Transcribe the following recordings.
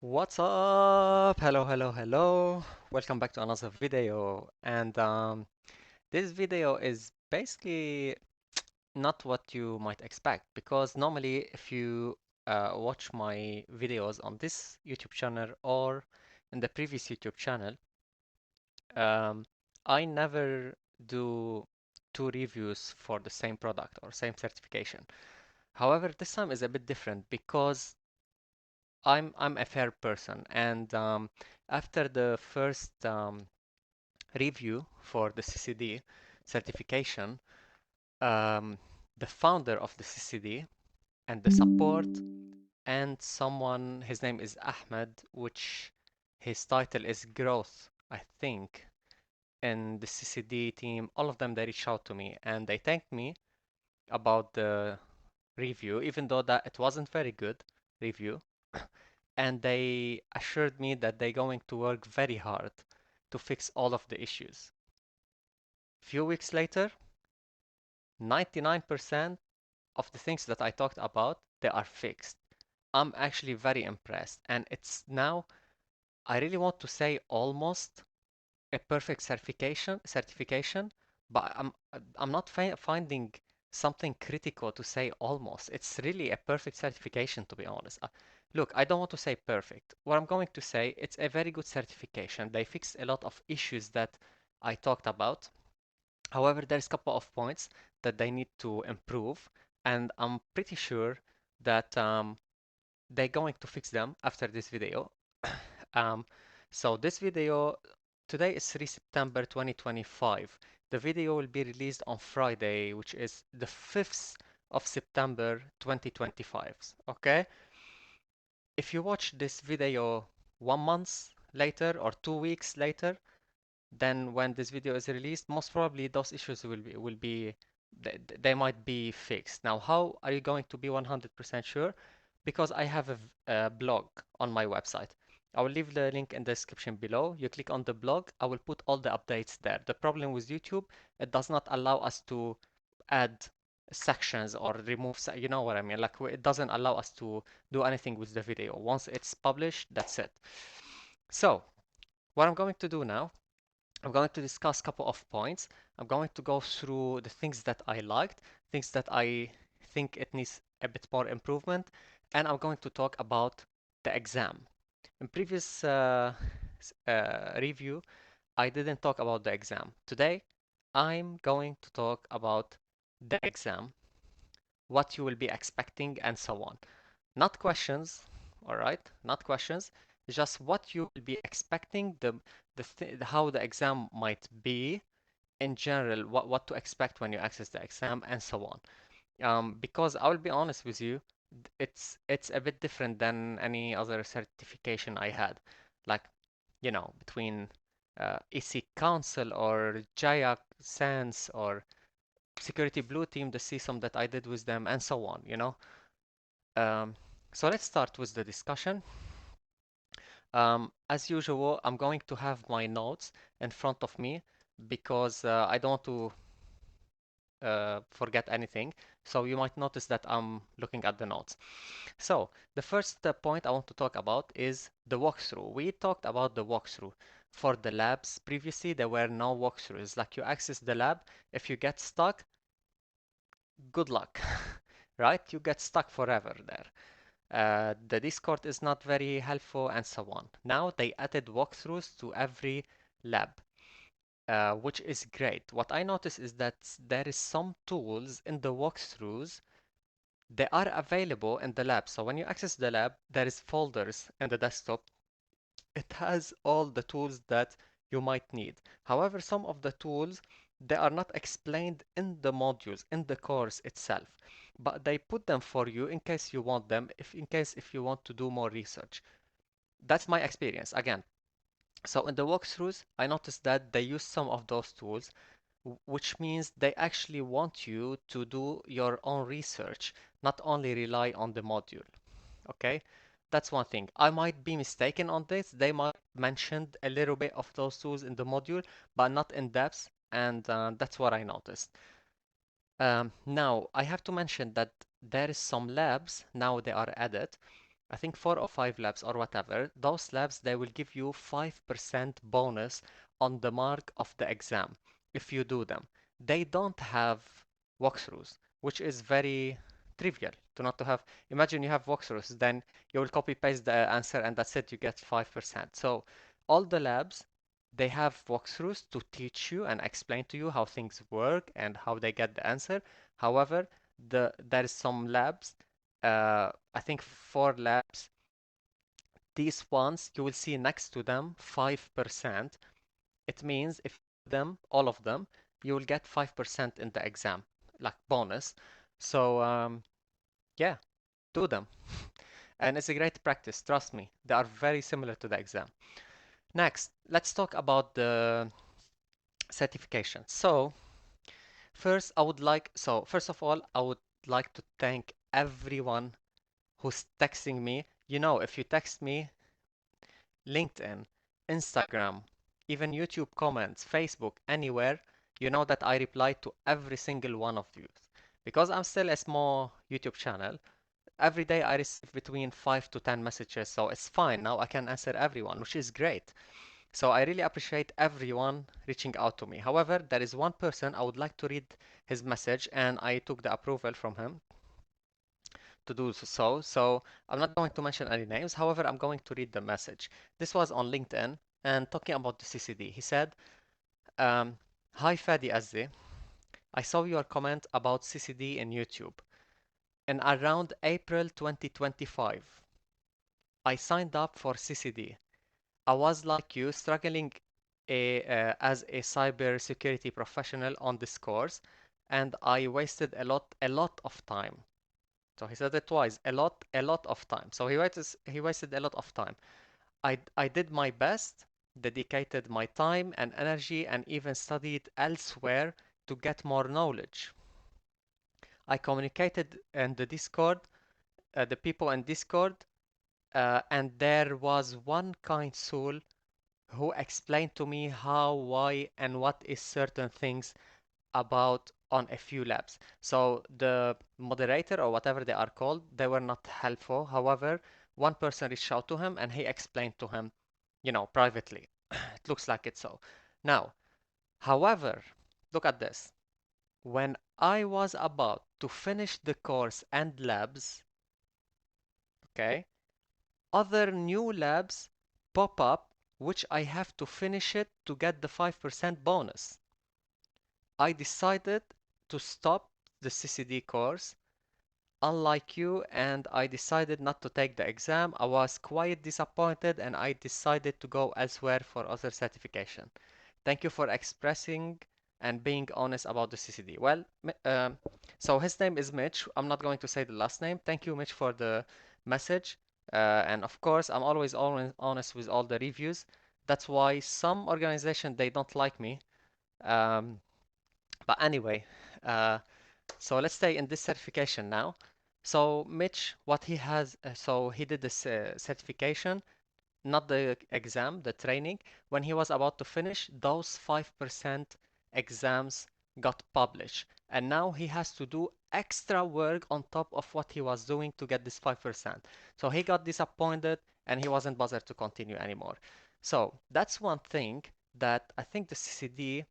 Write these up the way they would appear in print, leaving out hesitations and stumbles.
What's up? Hello, hello, hello. Welcome back to another video. This video is basically not what you might expect because normally if you watch my videos on this YouTube channel or in the previous YouTube channel, um, I never do two reviews for the same product or same certification. However, this time is a bit different because I'm a fair person, and after the first review for the CCD certification, um, the founder of the CCD and the support and someone, his name is Ahmed, which his title is Growth, I think, in the CCD team. All of them they reached out to me and they thanked me about the review, even though that it wasn't very good review. And they assured me that they're going to work very hard to fix all of the issues. Few weeks later, 99% of the things that I talked about, they are fixed. I'm actually very impressed, and it's now I really want to say almost a perfect certification, but I'm not finding something critical to say almost. It's really a perfect certification, to be honest. Look, I don't want to say perfect. What I'm going to say, it's a very good certification. They fixed a lot of issues that I talked about. However, there's a couple of points that they need to improve, and I'm pretty sure that they're going to fix them after this video. Um, so this video, today is 3 September 2025. The video will be released on Friday, which is the 5th of September 2025. Okay? If you watch this video 1 month later or 2 weeks later, then when this video is released, most probably those issues will be they might be fixed. Now, how are you going to be 100% sure? Because I have a blog on my website. I will leave the link in the description below. You click on the blog, I will put all the updates there. The problem with YouTube, it does not allow us to add sections or remove, you know what I mean? Like it doesn't allow us to do anything with the video. Once it's published, that's it. So, what I'm going to do now, I'm going to discuss a couple of points. I'm going to go through the things that I liked, things that I think it needs a bit more improvement, and I'm going to talk about the exam. In previous review, I didn't talk about the exam. Today, I'm going to talk about the exam, what you will be expecting, and so on. Not questions, all right? Not questions. Just what you will be expecting, how the exam might be in general, what to expect when you access the exam, and so on. Because I will be honest with you, it's a bit different than any other certification I had, like between EC Council or Jayak Sans or Security Blue Team, the CSOM that I did with them, and so on. Um, so let's start with the discussion. As usual, I'm going to have my notes in front of me because I don't want to forget anything. So you might notice that I'm looking at the notes. So the first point I want to talk about is the walkthrough. We talked about the walkthrough. For the labs previously, there were no walkthroughs. Like you access the lab, if you get stuck, good luck, right? You get stuck forever there. The Discord is not very helpful and so on. Now they added walkthroughs to every lab. Which is great. What I notice is that there is some tools in the walkthroughs, they are available in the lab. So when you access the lab, there is folders in the desktop. It has all the tools that you might need. However, some of the tools, they are not explained in the modules, in the course itself, but they put them for you in case you want them, if you want to do more research. That's my experience. Again, so in the walkthroughs, I noticed that they use some of those tools, which means they actually want you to do your own research, not only rely on the module. Okay, that's one thing. I might be mistaken on this. They might mention a little bit of those tools in the module, but not in depth, and that's what I noticed. Now, I have to mention that there is some labs, now they are added. I think 4 or 5 labs or whatever, those labs, they will give you 5% bonus on the mark of the exam if you do them. They don't have walkthroughs, which is very trivial to not to have. Imagine you have walkthroughs, then you will copy paste the answer and that's it, you get 5%. So all the labs, they have walkthroughs to teach you and explain to you how things work and how they get the answer. However, there is some labs, I think 4 labs. These ones you will see next to them 5%. It means if you do them, all of them, you will get 5% in the exam, like bonus. So yeah, do them. And it's a great practice, trust me. They are very similar to the exam. Next, let's talk about the certification. First of all, I would like to thank everyone who's texting me. You know, if you text me, LinkedIn, Instagram, even YouTube comments, Facebook, anywhere, you know that I reply to every single one of you. Because I'm still a small YouTube channel, every day I receive between 5 to 10 messages, so it's fine. Now I can answer everyone, which is great. So I really appreciate everyone reaching out to me. However, there is one person I would like to read his message, and I took the approval from him to do so. So I'm not going to mention any names. However, I'm going to read the message. This was on LinkedIn and talking about the CCD. He said, Hi Fady Azzi. I saw your comment about CCD in YouTube. In around April 2025, I signed up for CCD. I was like you, struggling as a cybersecurity professional on this course, and I wasted a lot of time. So he said it twice, a lot of time. So he wasted a lot of time. I did my best, dedicated my time and energy, and even studied elsewhere to get more knowledge. I communicated in the Discord, the people in Discord, and there was one kind soul who explained to me how, why, and what is certain things about on a few labs. So the moderator or whatever they are called, they were not helpful. However, one person reached out to him and he explained to him, privately. It looks like it's so. Now, however, look at this. When I was about to finish the course and labs, okay, other new labs pop up which I have to finish it to get the 5% bonus. I decided to stop the CCD course, unlike you, and I decided not to take the exam. I was quite disappointed and I decided to go elsewhere for other certification. Thank you for expressing and being honest about the CCD. Well, so his name is Mitch. I'm not going to say the last name. Thank you, Mitch, for the message. And of course, I'm always honest with all the reviews. That's why some organization they don't like me. Um, but anyway, uh, so let's stay in this certification now. So Mitch, what he has, so he did this certification, not the exam, the training. When he was about to finish, those 5% exams got published. And now he has to do extra work on top of what he was doing to get this 5%. So he got disappointed and he wasn't bothered to continue anymore. So that's one thing that I think the CCD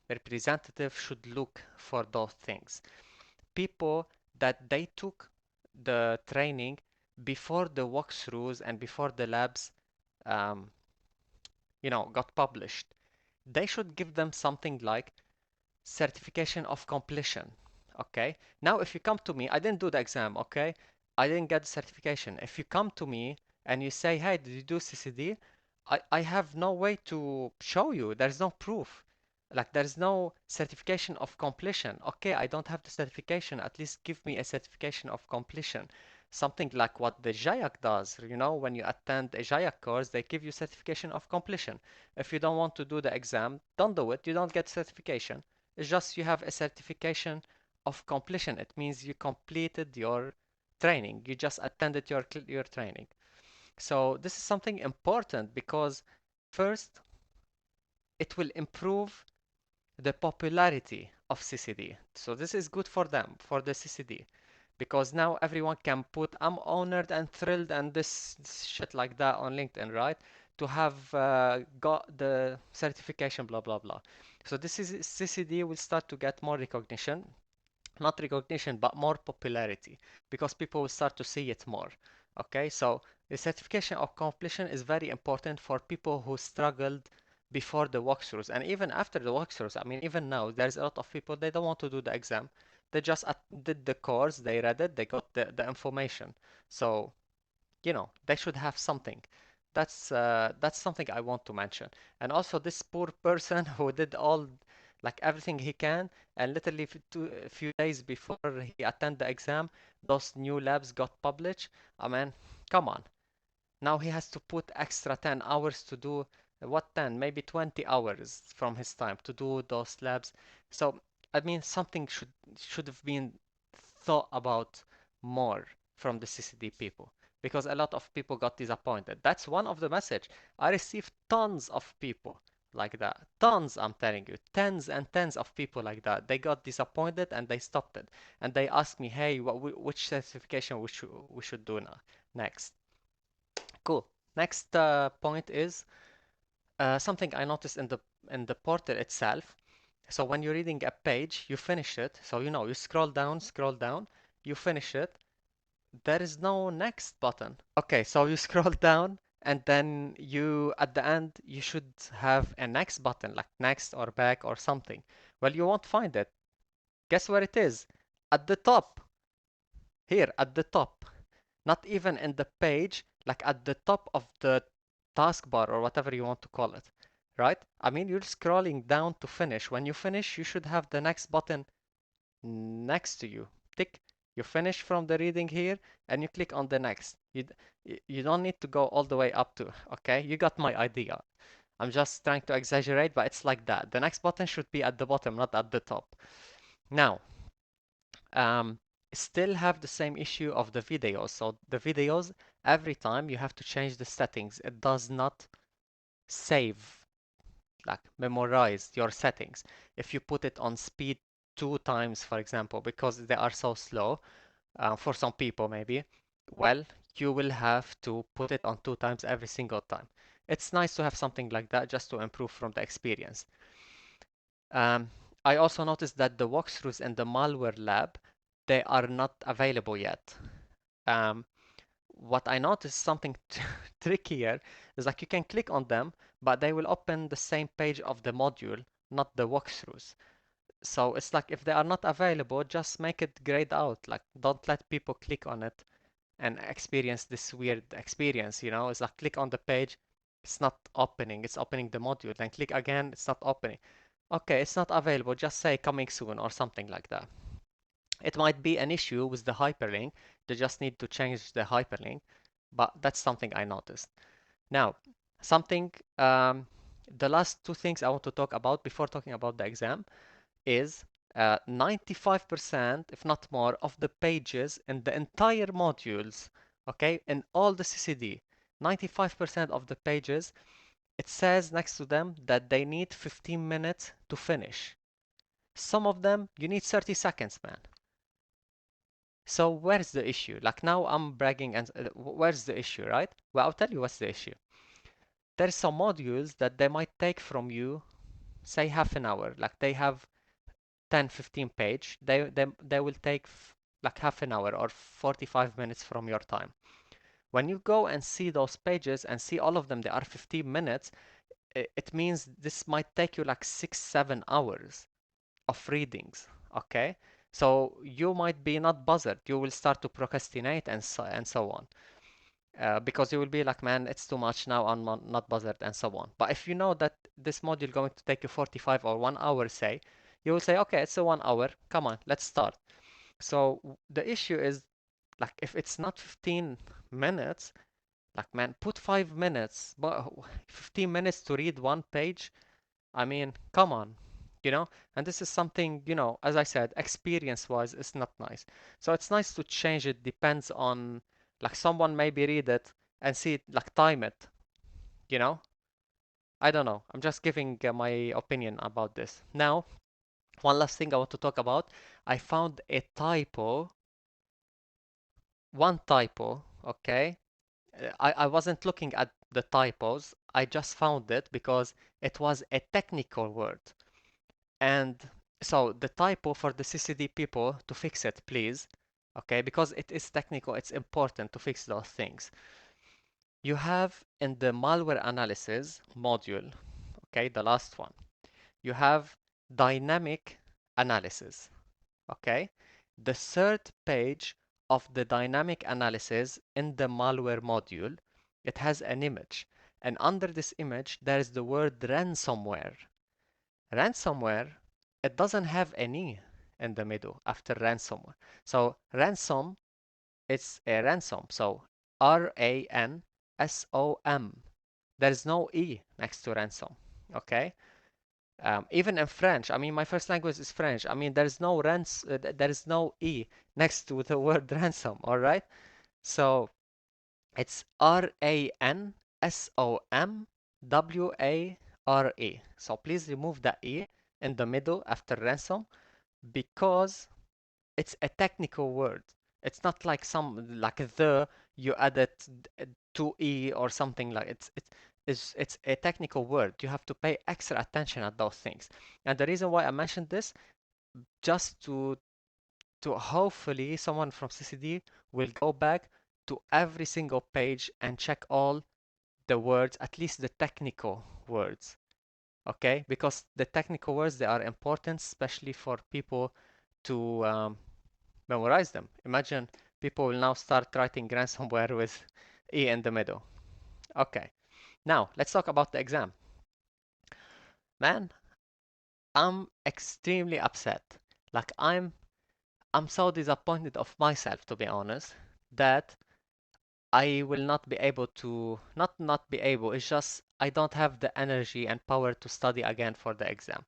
representative should look for those things. People that they took the training before the walkthroughs and before the labs, um, got published. They should give them something like certification of completion. Okay. Now, if you come to me, I didn't do the exam. Okay. I didn't get the certification. If you come to me and you say, hey, did you do CCD? I have no way to show you. There's no proof. Like, there's no certification of completion. Okay, I don't have the certification. At least give me a certification of completion. Something like what the JAYAC does. When you attend a JAYAC course, they give you certification of completion. If you don't want to do the exam, don't do it. You don't get certification. It's just you have a certification of completion. It means you completed your training. You just attended your training. So this is something important because first, it will improve the popularity of CCD. So this is good for them, for the CCD. because now everyone can put I'm honored and thrilled and this shit like that on LinkedIn, right? To have got the certification, blah blah blah. So this is CCD will start to get more recognition, not recognition, but more popularity because people will start to see it more. Okay, so the certification of completion is very important for people who struggled before the walkthroughs and even after the walkthroughs. I mean, even now, there's a lot of people they don't want to do the exam. They just did the course, they read it, they got the information. So they should have something. That's something I want to mention. And also this poor person who did all like everything he can, and literally a few days before he attend the exam, those new labs got published. I mean, come on. Now he has to put extra 10 hours to do what 10, maybe 20 hours from his time to do those labs. So I mean, something should have been thought about more from the CCD people because a lot of people got disappointed. That's one of the message. I received tons of people like that. Tons, I'm telling you, tens and tens of people like that. They got disappointed and they stopped it. And they asked me, hey, which certification we should do now next. Cool. Next point is something I noticed in the portal itself. So when you're reading a page, you finish it. So you scroll down, you finish it. There is no next button. Okay, so you scroll down and then you at the end you should have a next button like next or back or something. Well, you won't find it. Guess where it is? At the top. Here at the top. Not even in the page, like at the top of the taskbar or whatever you want to call it, right? I mean, you're scrolling down to finish. When you finish, you should have the next button next to you. Tick. You finish from the reading here and you click on the next. You don't need to go all the way up to, okay? You got my idea. I'm just trying to exaggerate, but it's like that. The next button should be at the bottom, not at the top. Now, um, still have the same issue of the videos. So the videos, every time you have to change the settings. It does not save, like memorize your settings. If you put it on speed 2 times, for example, because they are so slow, for some people maybe, well, you will have to put it on 2 times every single time. It's nice to have something like that just to improve from the experience. Um, I also noticed that the walkthroughs in the malware lab, they are not available yet. Um, what I noticed something trickier is like you can click on them, but they will open the same page of the module, not the walkthroughs. So it's like if they are not available, just make it grayed out. Like don't let people click on it and experience this weird experience, It's like click on the page, it's not opening, it's opening the module. Then click again, it's not opening. Okay, it's not available, just say coming soon or something like that. It might be an issue with the hyperlink. They just need to change the hyperlink, but that's something I noticed. Now, something, the last two things I want to talk about before talking about the exam is 95%, if not more, of the pages in the entire modules, okay, in all the CCD, 95% of the pages, it says next to them that they need 15 minutes to finish. Some of them, you need 30 seconds, man. So where's the issue? Like now I'm bragging and where's the issue, right? Well, I'll tell you what's the issue. There's some modules that they might take from you, say half an hour. Like they have 10, 15 page. They will take like half an hour or 45 minutes from your time. When you go and see those pages and see all of them, they are 15 minutes. It means this might take you like 6, 7 hours of readings. Okay, so you might be not bothered. You will start to procrastinate and so on. Because you will be like, man, it's too much now. I'm not bothered and so on. But if you know that this module going to take you 45 or 1 hour, say, you will say, okay, it's a 1 hour. Come on, let's start. So the issue is like if it's not 15 minutes, like man, put 5 minutes, but 15 minutes to read one page. I mean, come on, And this is something, as I said, experience-wise, it's not nice. So it's nice to change it. Depends on, like, someone maybe read it and see it, like, time it, you know? I don't know. I'm just giving my opinion about this. Now, one last thing I want to talk about. I found a typo one typo, okay? I wasn't looking at the typos. I just found it because it was a technical word. And so the typo for the CCD people to fix it, please. Okay, because it is technical, it's important to fix those things. You have in the malware analysis module, okay, the last one, you have dynamic analysis, okay? The third page of the dynamic analysis in the malware module, it has an image. And under this image, there is the word ransomware. Ransomware, it doesn't have any in the middle after ransomware. So ransom, it's a ransom. So R-A-N-S-O-M. There's no E next to ransom. Okay? Even in French, I mean, my first language is French. I mean, there is no E next to the word ransom, all right? So it's R-A-N-S-O-M-W-A-R-E. So please remove the E in the middle after ransom because it's a technical word. It's not like some like the you added to E or something like it's a technical word. You have to pay extra attention at those things. And the reason why I mentioned this just to hopefully someone from CCD will go back to every single page and check all the words, at least the technical words. Okay, because the technical words they are important, especially for people to memorize them. Imagine people will now start writing ransomware with E in the middle. Okay, now let's talk about the exam. Man, I'm extremely upset. Like I'm so disappointed of myself to be honest that I will not be able to not be able. It's just I don't have the energy and power to study again for the exam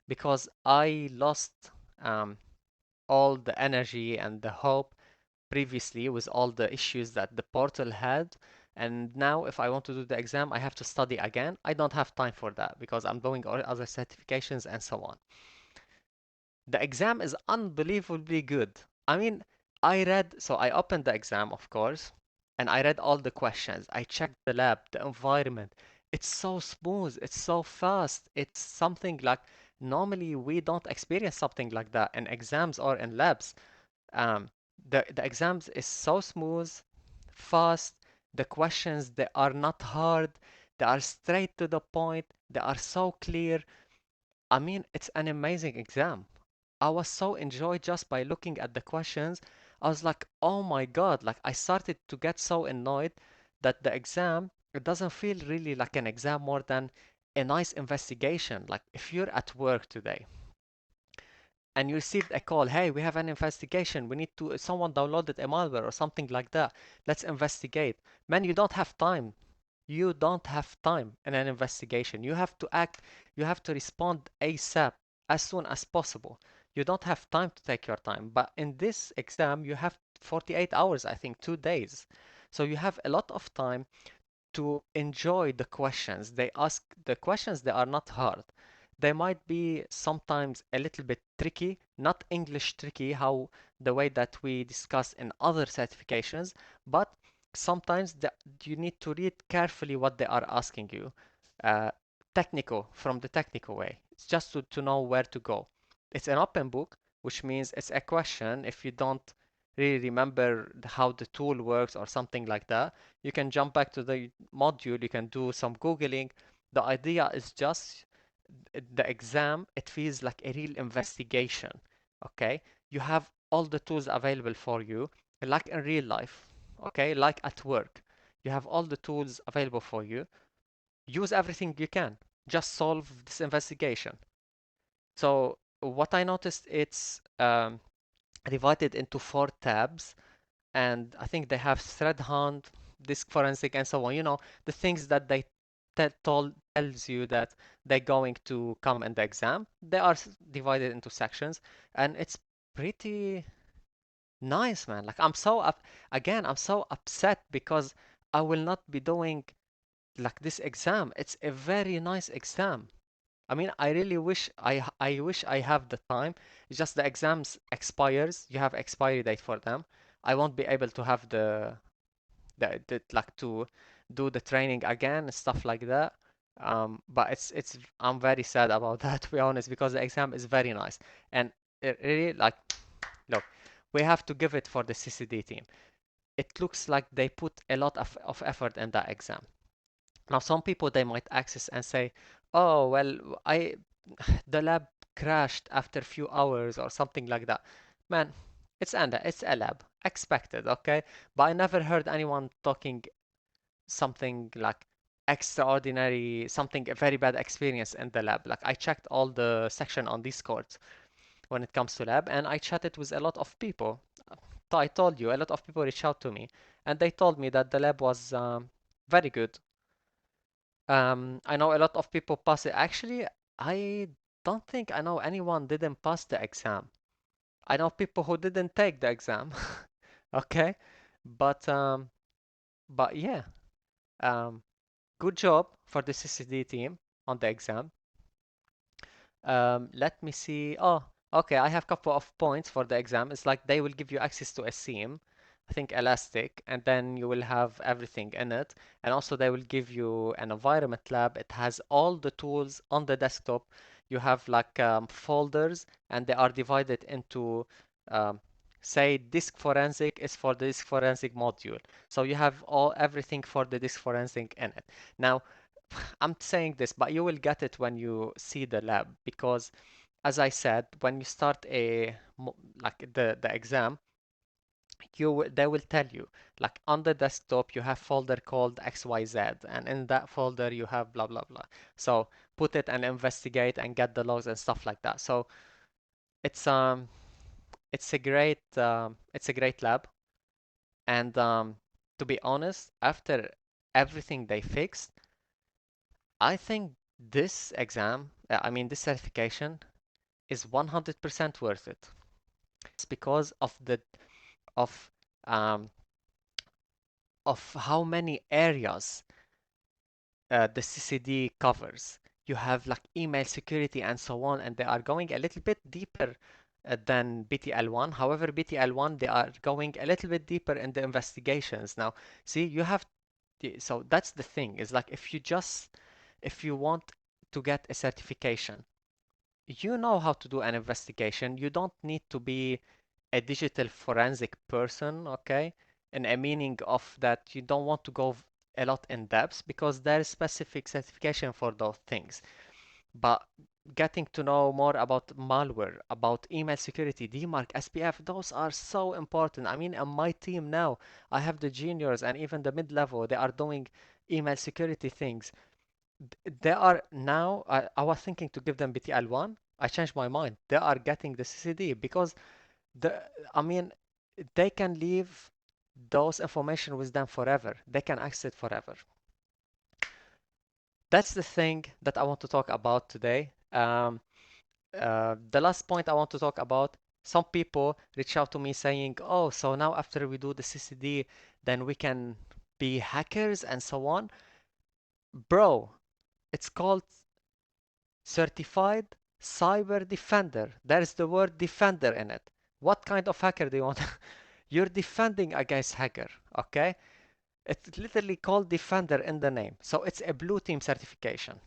because I lost um, all the energy and the hope previously with all the issues that the portal had. And now, if I want to do the exam, I have to study again. I don't have time for that because I'm doing all other certifications and so on. The exam is unbelievably good. I mean, so I opened the exam, of course, and I read all the questions. I checked the lab, the environment. It's so smooth, it's so fast. It's something like normally we don't experience something like that in exams or in labs. Um, the exams is so smooth, fast. The questions they are not hard. They are straight to the point. They are so clear. I mean, it's an amazing exam. I was so enjoyed just by looking at the questions. I was like, oh my God, like I started to get so annoyed that the exam, it doesn't feel really like an exam more than a nice investigation. Like if you're at work today and you received a call, hey, we have an investigation. We need to, someone downloaded a malware or something like that. Let's investigate. Man, you don't have time. You don't have time in an investigation. You have to act, you have to respond ASAP, as soon as possible. You don't have time to take your time. But in this exam, you have 48 hours, I think, 2 days. So you have a lot of time to enjoy the questions. They ask the questions, they are not hard. They might be sometimes a little bit tricky, not English tricky, how the way that we discuss in other certifications, but sometimes you need to read carefully what they are asking you. Uh, Technical, from the technical way. It's just to know where to go. It's an open book, which means it's a question. If you don't really remember how the tool works or something like that, you can jump back to the module, you can do some Googling. The idea is just the exam, it feels like a real investigation. Okay? You have all the tools available for you, like in real life. Okay? Like at work. You have all the tools available for you. Use everything you can. Just solve this investigation. So what I noticed, it's divided into 4 tabs, and I think they have thread hunt, disk forensic, and so on. You know, the things that they tells you that they're going to come in the exam. They are divided into sections, and it's pretty nice, man. Like I'm so upset because I will not be doing like this exam. It's a very nice exam. I mean, I really wish I wish I have the time. It's just the exams expires. You have expiry date for them. I won't be able to have the like to do the training again and stuff like that. But it's I'm very sad about that, to be honest, because the exam is very nice. And it really, like, look, we have to give it for the CCD team. It looks like they put a lot of effort in that exam. Now, some people, they might access and say, oh, well, the lab crashed after a few hours or something like that. Man, it's a lab. Expected, okay? But I never heard anyone talking something like extraordinary, something a very bad experience in the lab. Like, I checked all the section on Discord when it comes to lab, and I chatted with a lot of people. So I told you, a lot of people reached out to me, and they told me that the lab was very good. I know a lot of people pass it. Actually, I don't think I know anyone didn't pass the exam. I know people who didn't take the exam. Okay, but yeah, um, good job for the CCD team on the exam. Let me see. Oh, okay. I have a couple of points for the exam. It's like they will give you access to a theme, I think Elastic, and then you will have everything in it. And also they will give you an environment lab. It has all the tools on the desktop. You have like folders, and they are divided into, um, say, disk forensic is for the disk forensic module. So you have everything for the disk forensic in it. Now, I'm saying this, but you will get it when you see the lab because, as I said, when you start like the exam, they will tell you like on the desktop you have folder called XYZ, and in that folder you have blah blah blah. So put it and investigate and get the logs and stuff like that. So it's um it's a great lab, and to be honest, after everything they fixed, I think this exam, I mean this certification is 100% worth it. It's because of um, of how many areas the CCD covers. You have like email security and so on, and they are going a little bit deeper than BTL1. However, BTL1 they are going a little bit deeper in the investigations. Now, see, you have so that's the thing. Is like if you want to get a certification, you know how to do an investigation. You don't need to be a digital forensic person, okay? In a meaning of that you don't want to go a lot in depth because there is specific certification for those things. But getting to know more about malware, about email security, DMARC, SPF, those are so important. I mean, on my team now, I have the juniors and even the mid-level, they are doing email security things. They are now, I was thinking to give them BTL1. I changed my mind. They are getting the CCD because the, I mean, they can leave those information with them forever. They can access it forever. That's the thing that I want to talk about today. The last point I want to talk about, some people reach out to me saying, oh, so now after we do the CCD, then we can be hackers and so on. Bro, it's called Certified CyberDefender. There's the word defender in it. What kind of hacker do you want? You're defending against hacker, okay? It's literally called defender in the name. So it's a blue team certification.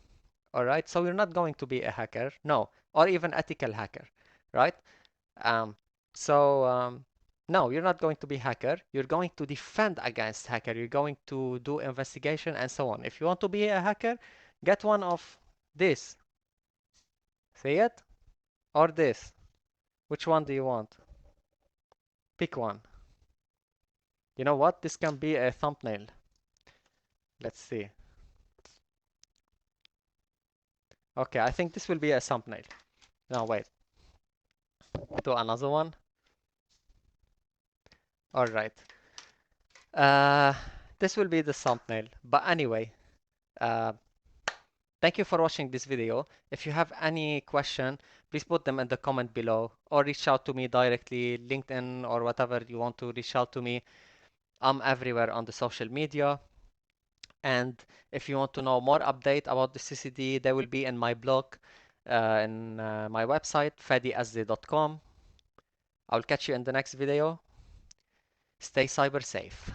All right. So you're not going to be a hacker, no, or even ethical hacker, right? Um, so no, you're not going to be hacker. You're going to defend against hacker. You're going to do investigation and so on. If you want to be a hacker, get one of this. See it? Or this. Which one do you want? Pick one. You know what? This can be a thumbnail. Let's see. Okay, I think this will be a thumbnail. No, wait. Do another one. All right. Uh, this will be the thumbnail. But anyway, uh, thank you for watching this video. If you have any question, please put them in the comment below or reach out to me directly, LinkedIn or whatever you want to reach out to me. I'm everywhere on the social media. And if you want to know more update about the CCD, they will be in my blog, in my website, fadyazzi.com. I'll catch you in the next video. Stay cyber safe.